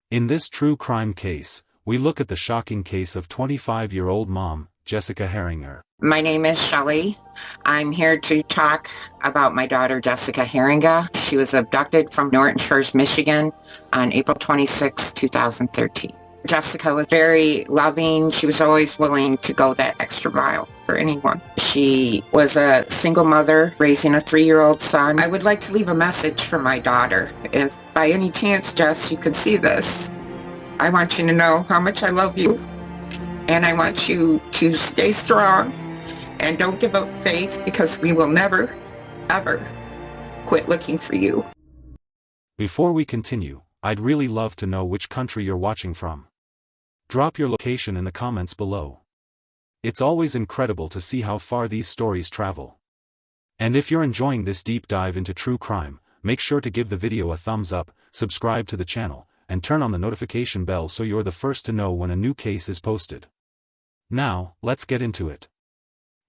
In this true crime case, we look at the shocking case of 25-year-old mom, Jessica Heeringa. My name is Shelley. I'm here to talk about my daughter, Jessica Heeringa. She was abducted from Norton Shores, Michigan on April 26, 2013. Jessica was very loving. She was always willing to go that extra mile for anyone. She was a single mother raising a 3-year-old son. I would like to leave a message for my daughter. If by any chance, Jess, you can see this, I want you to know how much I love you. And I want you to stay strong and don't give up faith, because we will never, ever quit looking for you. Before we continue, I'd really love to know which country you're watching from. Drop your location in the comments below. It's always incredible to see how far these stories travel. And if you're enjoying this deep dive into true crime, make sure to give the video a thumbs up, subscribe to the channel, and turn on the notification bell so you're the first to know when a new case is posted. Now, let's get into it.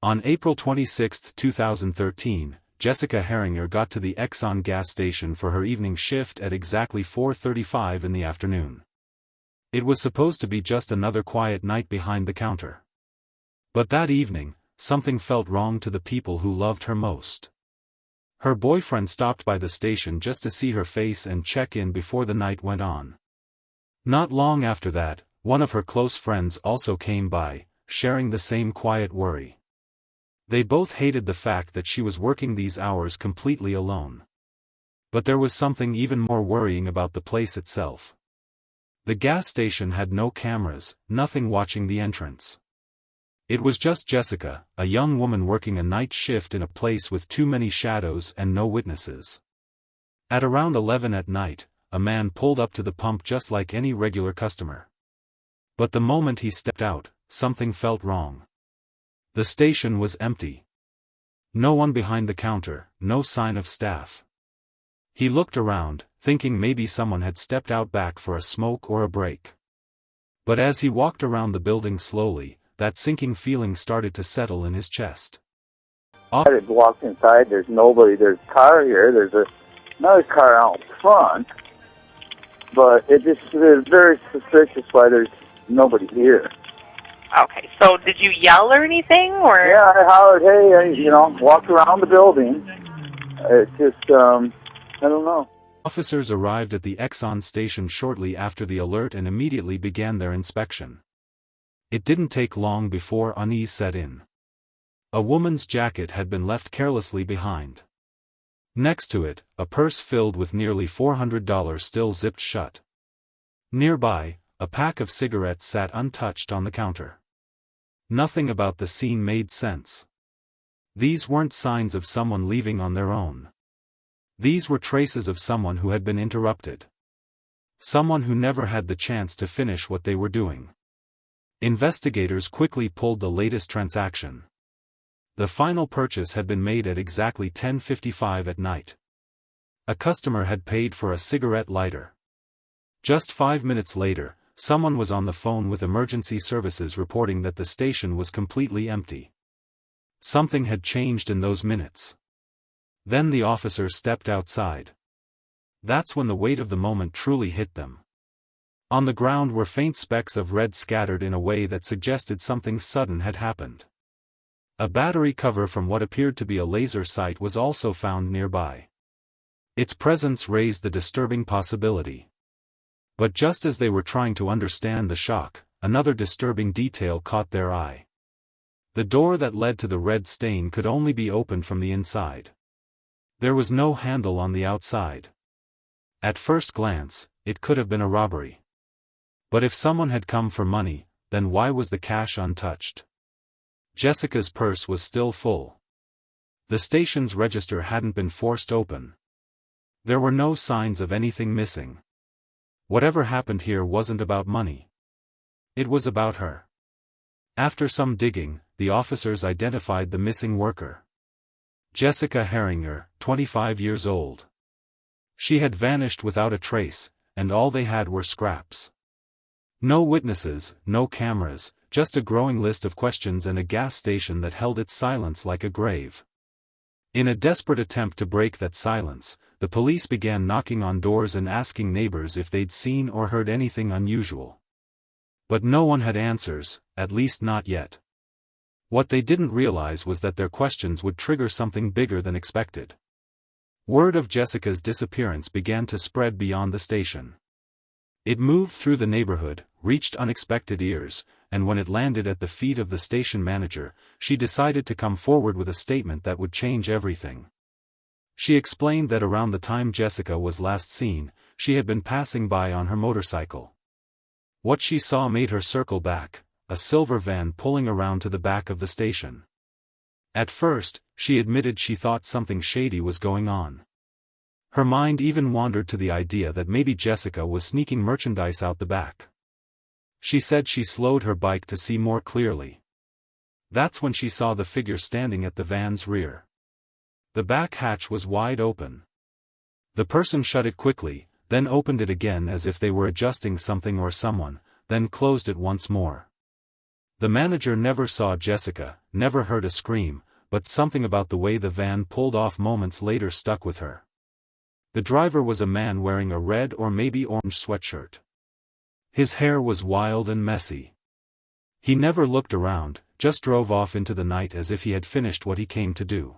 On April 26, 2013, Jessica Heeringa got to the Exxon gas station for her evening shift at exactly 4:35 in the afternoon. It was supposed to be just another quiet night behind the counter. But that evening, something felt wrong to the people who loved her most. Her boyfriend stopped by the station just to see her face and check in before the night went on. Not long after that, one of her close friends also came by, sharing the same quiet worry. They both hated the fact that she was working these hours completely alone. But there was something even more worrying about the place itself. The gas station had no cameras, nothing watching the entrance. It was just Jessica, a young woman working a night shift in a place with too many shadows and no witnesses. At around 11 at night, a man pulled up to the pump just like any regular customer. But the moment he stepped out, something felt wrong. The station was empty. No one behind the counter, no sign of staff. He looked around, thinking maybe someone had stepped out back for a smoke or a break. But as he walked around the building slowly, that sinking feeling started to settle in his chest. I had walked inside, there's nobody, there's a car here, there's another car out front, but it is very suspicious why there's nobody here. Okay, so did you yell or anything, or? Yeah, I hollered, hey, walked around the building. It's just, I don't know. Officers arrived at the Exxon station shortly after the alert and immediately began their inspection. It didn't take long before unease set in. A woman's jacket had been left carelessly behind. Next to it, a purse filled with nearly $400 still zipped shut. Nearby, a pack of cigarettes sat untouched on the counter. Nothing about the scene made sense. These weren't signs of someone leaving on their own. These were traces of someone who had been interrupted. Someone who never had the chance to finish what they were doing. Investigators quickly pulled the latest transaction. The final purchase had been made at exactly 10:55 at night. A customer had paid for a cigarette lighter. Just 5 minutes later, someone was on the phone with emergency services reporting that the station was completely empty. Something had changed in those minutes. Then the officer stepped outside. That's when the weight of the moment truly hit them. On the ground were faint specks of red scattered in a way that suggested something sudden had happened. A battery cover from what appeared to be a laser sight was also found nearby. Its presence raised the disturbing possibility. But just as they were trying to understand the shock, another disturbing detail caught their eye. The door that led to the red stain could only be opened from the inside. There was no handle on the outside. At first glance, it could have been a robbery. But if someone had come for money, then why was the cash untouched? Jessica's purse was still full. The station's register hadn't been forced open. There were no signs of anything missing. Whatever happened here wasn't about money. It was about her. After some digging, the officers identified the missing worker. Jessica Heeringa, 25 years old. She had vanished without a trace, and all they had were scraps. No witnesses, no cameras, just a growing list of questions and a gas station that held its silence like a grave. In a desperate attempt to break that silence, the police began knocking on doors and asking neighbors if they'd seen or heard anything unusual. But no one had answers, at least not yet. What they didn't realize was that their questions would trigger something bigger than expected. Word of Jessica's disappearance began to spread beyond the station. It moved through the neighborhood, reached unexpected ears, and when it landed at the feet of the station manager, she decided to come forward with a statement that would change everything. She explained that around the time Jessica was last seen, she had been passing by on her motorcycle. What she saw made her circle back, a silver van pulling around to the back of the station. At first, she admitted she thought something shady was going on. Her mind even wandered to the idea that maybe Jessica was sneaking merchandise out the back. She said she slowed her bike to see more clearly. That's when she saw the figure standing at the van's rear. The back hatch was wide open. The person shut it quickly, then opened it again as if they were adjusting something or someone, then closed it once more. The manager never saw Jessica, never heard a scream, but something about the way the van pulled off moments later stuck with her. The driver was a man wearing a red or maybe orange sweatshirt. His hair was wild and messy. He never looked around, just drove off into the night as if he had finished what he came to do.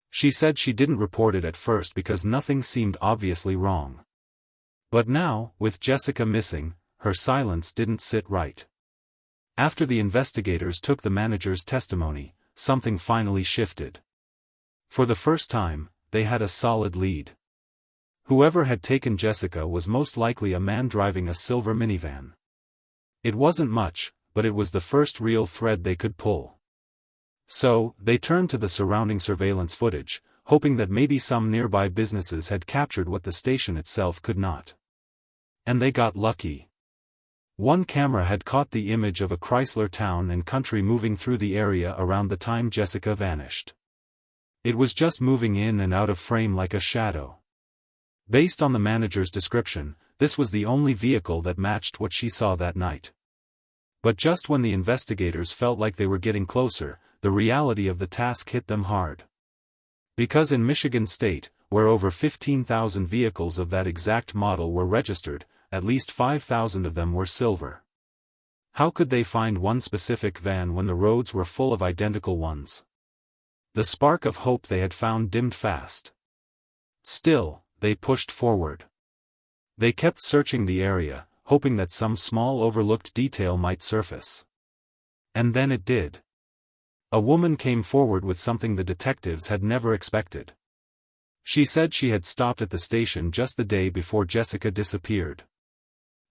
She said she didn't report it at first because nothing seemed obviously wrong. But now, with Jessica missing, her silence didn't sit right. After the investigators took the manager's testimony, something finally shifted. For the first time, they had a solid lead. Whoever had taken Jessica was most likely a man driving a silver minivan. It wasn't much, but it was the first real thread they could pull. So, they turned to the surrounding surveillance footage, hoping that maybe some nearby businesses had captured what the station itself could not. And they got lucky. One camera had caught the image of a Chrysler Town and Country moving through the area around the time Jessica vanished. It was just moving in and out of frame like a shadow. Based on the manager's description, this was the only vehicle that matched what she saw that night. But just when the investigators felt like they were getting closer, the reality of the task hit them hard. Because in Michigan State, where over 15,000 vehicles of that exact model were registered, at least 5,000 of them were silver. How could they find one specific van when the roads were full of identical ones? The spark of hope they had found dimmed fast. Still, they pushed forward. They kept searching the area, hoping that some small overlooked detail might surface. And then it did. A woman came forward with something the detectives had never expected. She said she had stopped at the station just the day before Jessica disappeared.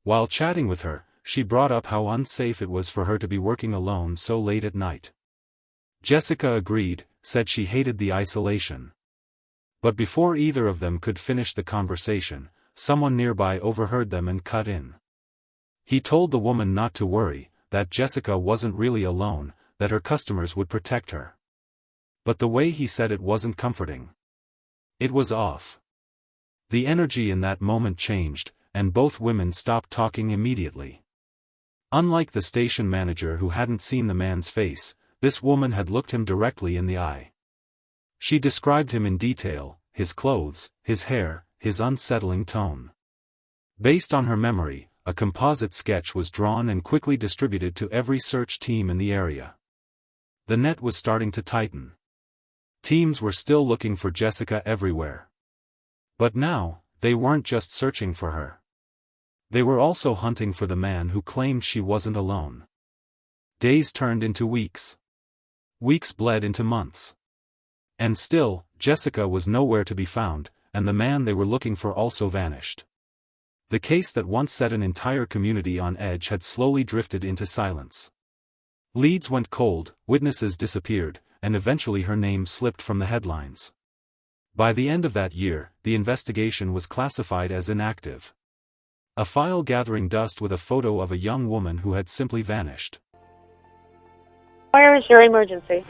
While chatting with her, she brought up how unsafe it was for her to be working alone so late at night. Jessica agreed, said she hated the isolation. But before either of them could finish the conversation, someone nearby overheard them and cut in. He told the woman not to worry, that Jessica wasn't really alone, that her customers would protect her. But the way he said it wasn't comforting. It was off. The energy in that moment changed, and both women stopped talking immediately. Unlike the station manager who hadn't seen the man's face, this woman had looked him directly in the eye. She described him in detail, his clothes, his hair, his unsettling tone. Based on her memory, a composite sketch was drawn and quickly distributed to every search team in the area. The net was starting to tighten. Teams were still looking for Jessica everywhere. But now, they weren't just searching for her. They were also hunting for the man who claimed she wasn't alone. Days turned into weeks. Weeks bled into months. And still, Jessica was nowhere to be found, and the man they were looking for also vanished. The case that once set an entire community on edge had slowly drifted into silence. Leads went cold, witnesses disappeared, and eventually her name slipped from the headlines. By the end of that year, the investigation was classified as inactive. A file gathering dust with a photo of a young woman who had simply vanished. Where is your emergency?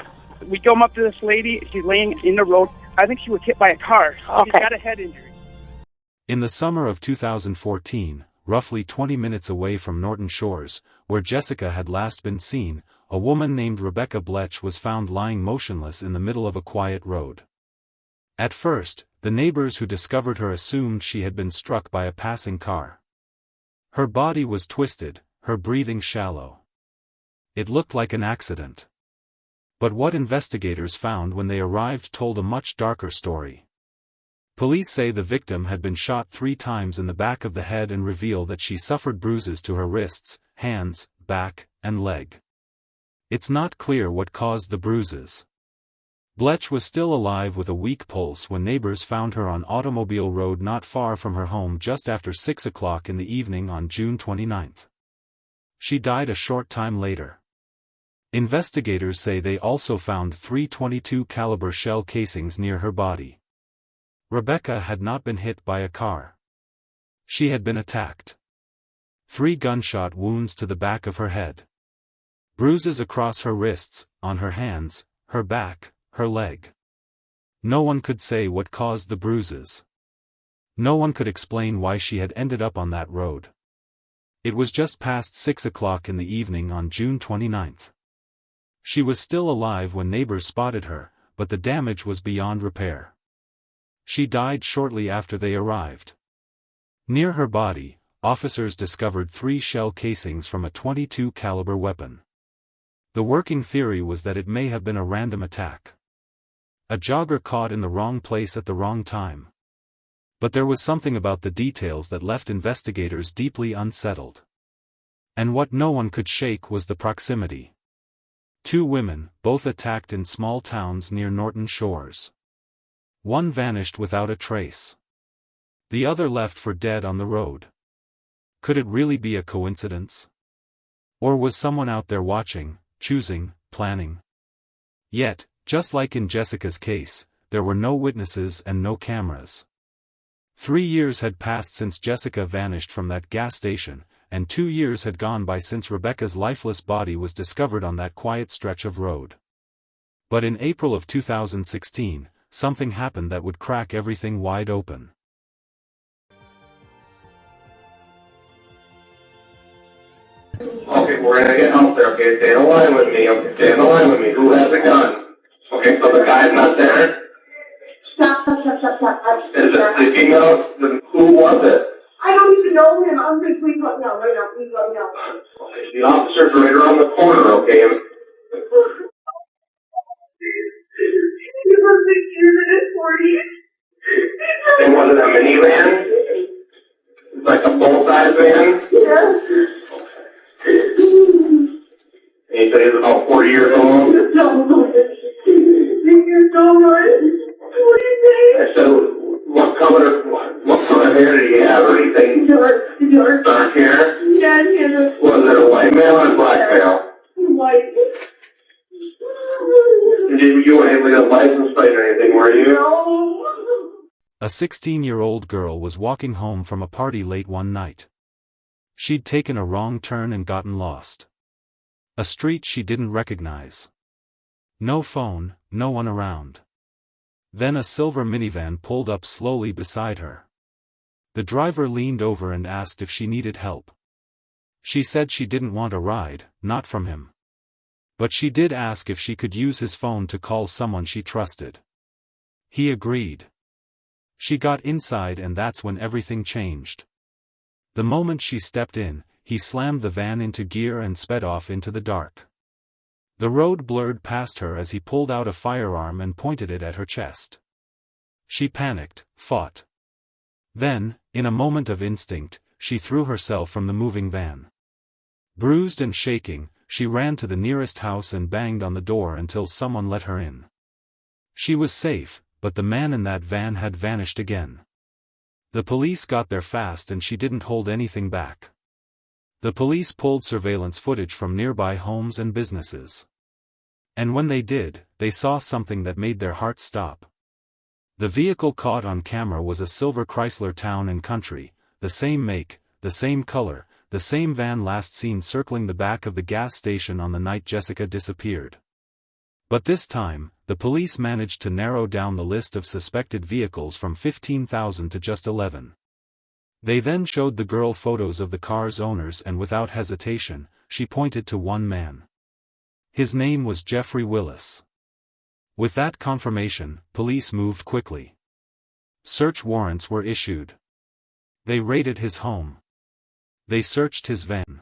We come up to this lady, she's laying in the road. I think she was hit by a car. Okay. She's got a head injury. In the summer of 2014, roughly 20 minutes away from Norton Shores, where Jessica had last been seen, a woman named Rebecca Bletch was found lying motionless in the middle of a quiet road. At first, the neighbors who discovered her assumed she had been struck by a passing car. Her body was twisted, her breathing shallow. It looked like an accident. But what investigators found when they arrived told a much darker story. Police say the victim had been shot 3 times in the back of the head and reveal that she suffered bruises to her wrists, hands, back, and leg. It's not clear what caused the bruises. Blech was still alive with a weak pulse when neighbors found her on Automobile Road not far from her home just after 6 o'clock in the evening on June 29. She died a short time later. Investigators say they also found 3 .22 caliber shell casings near her body. Rebecca had not been hit by a car. She had been attacked. 3 gunshot wounds to the back of her head. Bruises across her wrists, on her hands, her back, her leg. No one could say what caused the bruises. No one could explain why she had ended up on that road. It was just past 6 o'clock in the evening on June 29. She was still alive when neighbors spotted her, but the damage was beyond repair. She died shortly after they arrived. Near her body, officers discovered 3 shell casings from a .22 caliber weapon. The working theory was that it may have been a random attack. A jogger caught in the wrong place at the wrong time. But there was something about the details that left investigators deeply unsettled. And what no one could shake was the proximity. 2 women, both attacked in small towns near Norton Shores. One vanished without a trace. The other left for dead on the road. Could it really be a coincidence? Or was someone out there watching, choosing, planning? Yet, just like in Jessica's case, there were no witnesses and no cameras. 3 years had passed since Jessica vanished from that gas station, and 2 years had gone by since Rebecca's lifeless body was discovered on that quiet stretch of road. But in April of 2016, something happened that would crack everything wide open. Okay, we're gonna get help there, okay? Stay in line with me, okay? Stay in line with me. Who has a gun? Okay, so the guy's not there? Stop. Is it sleeping out? Then who was it? I don't even know him. I'm just, please let me know, right now, please let me know. Okay, the officer's right around the corner, okay? He was 6 years and 40. And was it a minivan? It's like a full-size van? Yes. And you said he was about 40 years old? No. You're so right. What do you think? I said, what color hair did he have or anything? Dark. Dark hair? Yeah, he had a Was it a white male or a black male? white. You weren't able to get a license plate or anything, were you? No. A 16-year-old girl was walking home from a party late one night. She'd taken a wrong turn and gotten lost. A street she didn't recognize. No phone, no one around. Then a silver minivan pulled up slowly beside her. The driver leaned over and asked if she needed help. She said she didn't want a ride, not from him. But she did ask if she could use his phone to call someone she trusted. He agreed. She got inside and that's when everything changed. The moment she stepped in, he slammed the van into gear and sped off into the dark. The road blurred past her as he pulled out a firearm and pointed it at her chest. She panicked, fought. Then, in a moment of instinct, she threw herself from the moving van. Bruised and shaking, she ran to the nearest house and banged on the door until someone let her in. She was safe, but the man in that van had vanished again. The police got there fast and she didn't hold anything back. The police pulled surveillance footage from nearby homes and businesses. And when they did, they saw something that made their hearts stop. The vehicle caught on camera was a silver Chrysler Town & Country, the same make, the same color, the same van last seen circling the back of the gas station on the night Jessica disappeared. But this time, the police managed to narrow down the list of suspected vehicles from 15,000 to just 11. They then showed the girl photos of the car's owners and without hesitation, she pointed to one man. His name was Jeffrey Willis. With that confirmation, police moved quickly. Search warrants were issued. They raided his home. They searched his van.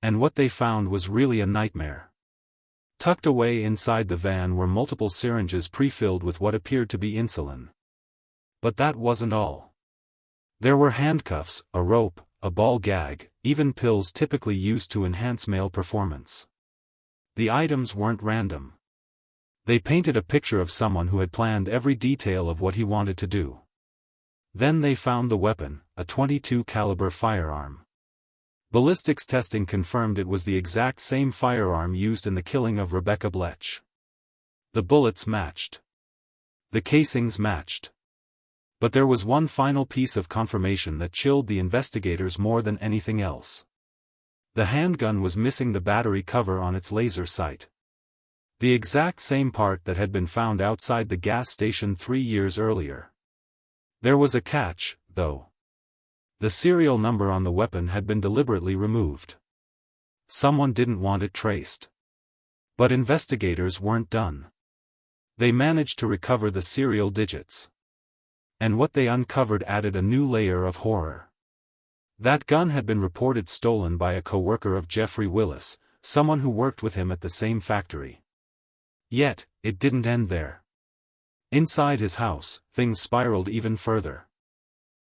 And what they found was really a nightmare. Tucked away inside the van were multiple syringes pre-filled with what appeared to be insulin. But that wasn't all. There were handcuffs, a rope, a ball gag, even pills typically used to enhance male performance. The items weren't random. They painted a picture of someone who had planned every detail of what he wanted to do. Then they found the weapon, a .22 caliber firearm. Ballistics testing confirmed it was the exact same firearm used in the killing of Rebecca Blech. The bullets matched. The casings matched. But there was one final piece of confirmation that chilled the investigators more than anything else. The handgun was missing the battery cover on its laser sight. The exact same part that had been found outside the gas station 3 years earlier. There was a catch, though. The serial number on the weapon had been deliberately removed. Someone didn't want it traced. But investigators weren't done. They managed to recover the serial digits. And what they uncovered added a new layer of horror. That gun had been reported stolen by a co-worker of Jeffrey Willis, someone who worked with him at the same factory. Yet, it didn't end there. Inside his house, things spiraled even further.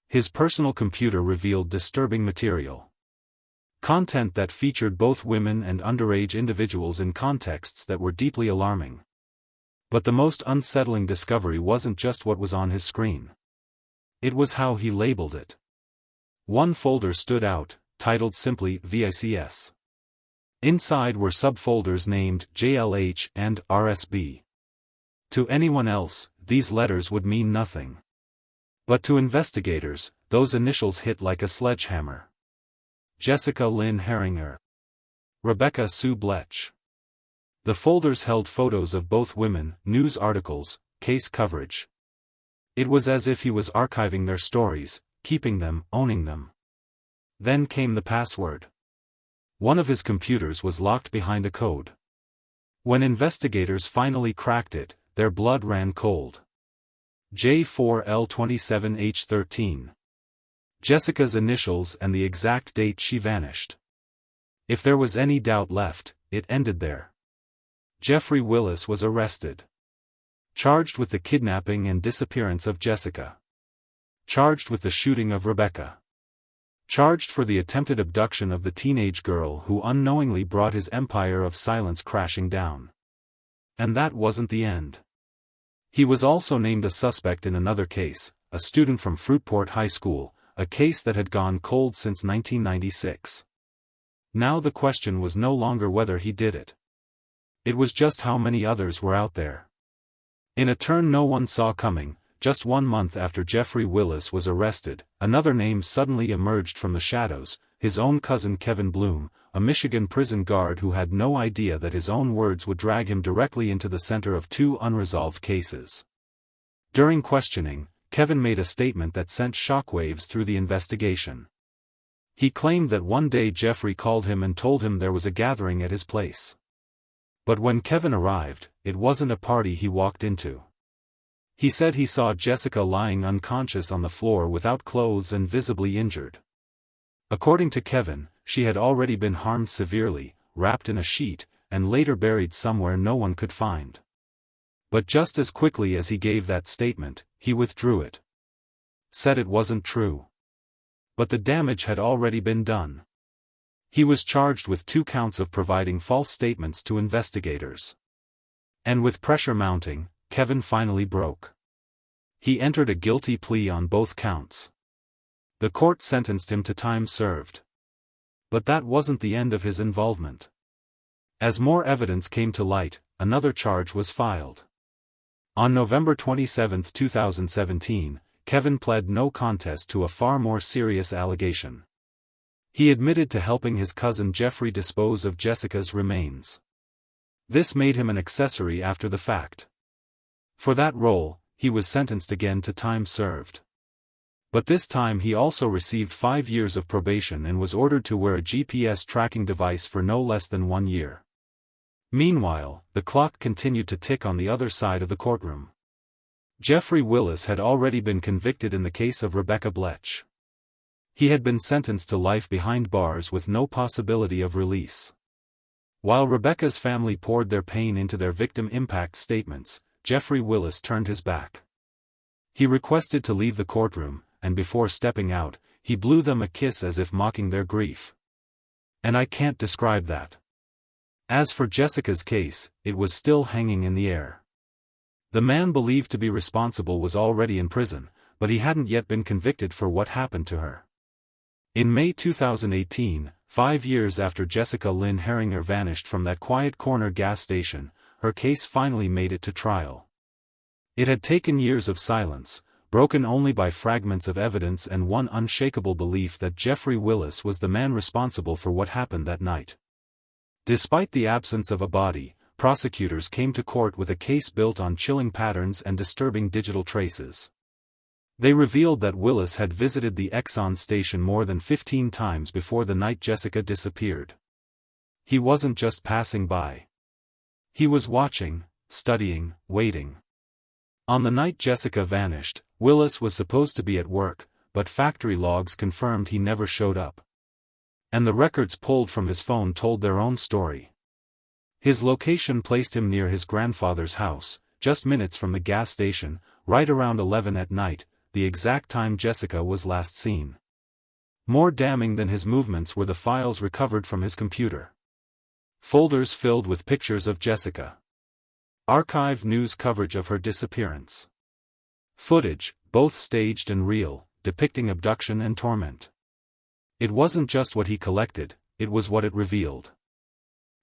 His personal computer revealed disturbing material. Content that featured both women and underage individuals in contexts that were deeply alarming. But the most unsettling discovery wasn't just what was on his screen. It was how he labeled it. One folder stood out, titled simply VICS. Inside were subfolders named JLH and RSB. To anyone else, these letters would mean nothing. But to investigators, those initials hit like a sledgehammer. Jessica Lynn Heeringa. Rebecca Sue Blech. The folders held photos of both women, news articles, case coverage. It was as if he was archiving their stories, keeping them, owning them. Then came the password. One of his computers was locked behind a code. When investigators finally cracked it, their blood ran cold. J4L27H13. Jessica's initials and the exact date she vanished. If there was any doubt left, it ended there. Jeffrey Willis was arrested. Charged with the kidnapping and disappearance of Jessica. Charged with the shooting of Rebecca. Charged for the attempted abduction of the teenage girl who unknowingly brought his empire of silence crashing down. And that wasn't the end. He was also named a suspect in another case, a student from Fruitport High School, a case that had gone cold since 1996. Now the question was no longer whether he did it. It was just how many others were out there. In a turn no one saw coming, just 1 month after Jeffrey Willis was arrested, another name suddenly emerged from the shadows, his own cousin Kevin Bloom, a Michigan prison guard who had no idea that his own words would drag him directly into the center of 2 unresolved cases. During questioning, Kevin made a statement that sent shockwaves through the investigation. He claimed that one day Jeffrey called him and told him there was a gathering at his place. But when Kevin arrived, it wasn't a party he walked into. He said he saw Jessica lying unconscious on the floor without clothes and visibly injured. According to Kevin, she had already been harmed severely, wrapped in a sheet, and later buried somewhere no one could find. But just as quickly as he gave that statement, he withdrew it. Said it wasn't true. But the damage had already been done. He was charged with 2 counts of providing false statements to investigators. And with pressure mounting, Kevin finally broke. He entered a guilty plea on both counts. The court sentenced him to time served. But that wasn't the end of his involvement. As more evidence came to light, another charge was filed. On November 27, 2017, Kevin pled no contest to a far more serious allegation. He admitted to helping his cousin Jeffrey dispose of Jessica's remains. This made him an accessory after the fact. For that role, he was sentenced again to time served. But this time he also received 5 years of probation and was ordered to wear a GPS tracking device for no less than 1 year. Meanwhile, the clock continued to tick on the other side of the courtroom. Jeffrey Willis had already been convicted in the case of Rebecca Blech. He had been sentenced to life behind bars with no possibility of release. While Rebecca's family poured their pain into their victim impact statements, Jeffrey Willis turned his back. He requested to leave the courtroom, and before stepping out, he blew them a kiss as if mocking their grief. And I can't describe that. As for Jessica's case, it was still hanging in the air. The man believed to be responsible was already in prison, but he hadn't yet been convicted for what happened to her. In May 2018, 5 years after Jessica Lynn Heeringa vanished from that quiet corner gas station, her case finally made it to trial. It had taken years of silence, broken only by fragments of evidence and one unshakable belief that Jeffrey Willis was the man responsible for what happened that night. Despite the absence of a body, prosecutors came to court with a case built on chilling patterns and disturbing digital traces. They revealed that Willis had visited the Exxon station more than 15 times before the night Jessica disappeared. He wasn't just passing by. He was watching, studying, waiting. On the night Jessica vanished, Willis was supposed to be at work, but factory logs confirmed he never showed up. And the records pulled from his phone told their own story. His location placed him near his grandfather's house, just minutes from the gas station, right around 11 at night, the exact time Jessica was last seen. More damning than his movements were the files recovered from his computer. Folders filled with pictures of Jessica. Archived news coverage of her disappearance. Footage, both staged and real, depicting abduction and torment. It wasn't just what he collected, it was what it revealed.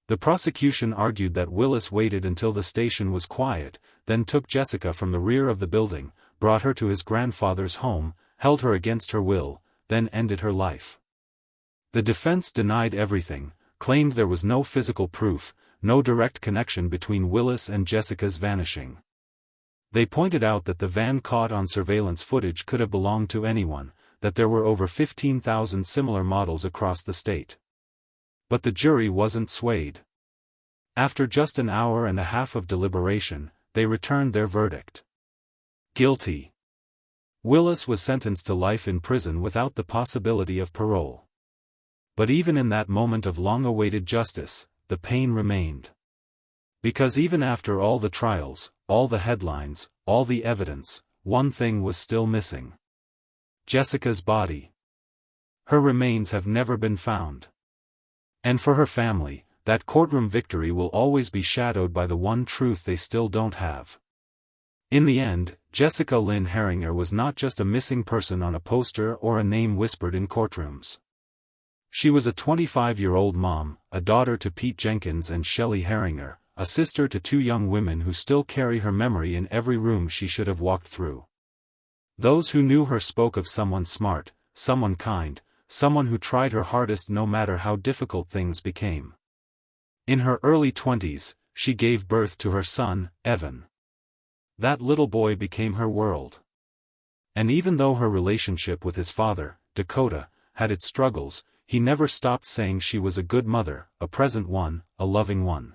The prosecution argued that Willis waited until the station was quiet, then took Jessica from the rear of the building, brought her to his grandfather's home, held her against her will, then ended her life. The defense denied everything, claimed there was no physical proof, no direct connection between Willis and Jessica's vanishing. They pointed out that the van caught on surveillance footage could have belonged to anyone, that there were over 15,000 similar models across the state. But the jury wasn't swayed. After just an hour and a half of deliberation, they returned their verdict. Guilty. Willis was sentenced to life in prison without the possibility of parole. But even in that moment of long-awaited justice, the pain remained. Because even after all the trials, all the headlines, all the evidence, one thing was still missing. Jessica's body. Her remains have never been found. And for her family, that courtroom victory will always be shadowed by the one truth they still don't have. In the end, Jessica Lynn Heeringa was not just a missing person on a poster or a name whispered in courtrooms. She was a 25-year-old mom, a daughter to Pete Jenkins and Shelley Heeringa, a sister to 2 young women who still carry her memory in every room she should have walked through. Those who knew her spoke of someone smart, someone kind, someone who tried her hardest no matter how difficult things became. In her early 20s, she gave birth to her son, Evan. That little boy became her world. And even though her relationship with his father, Dakota, had its struggles, he never stopped saying she was a good mother, a present one, a loving one.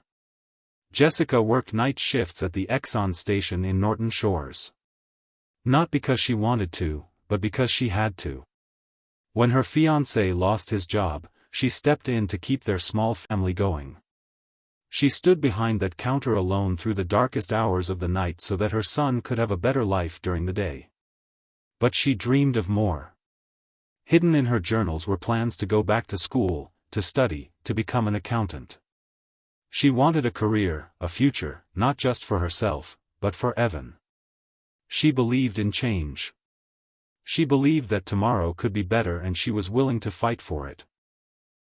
Jessica worked night shifts at the Exxon station in Norton Shores. Not because she wanted to, but because she had to. When her fiancé lost his job, she stepped in to keep their small family going. She stood behind that counter alone through the darkest hours of the night so that her son could have a better life during the day. But she dreamed of more. Hidden in her journals were plans to go back to school, to study, to become an accountant. She wanted a career, a future, not just for herself, but for Evan. She believed in change. She believed that tomorrow could be better and she was willing to fight for it.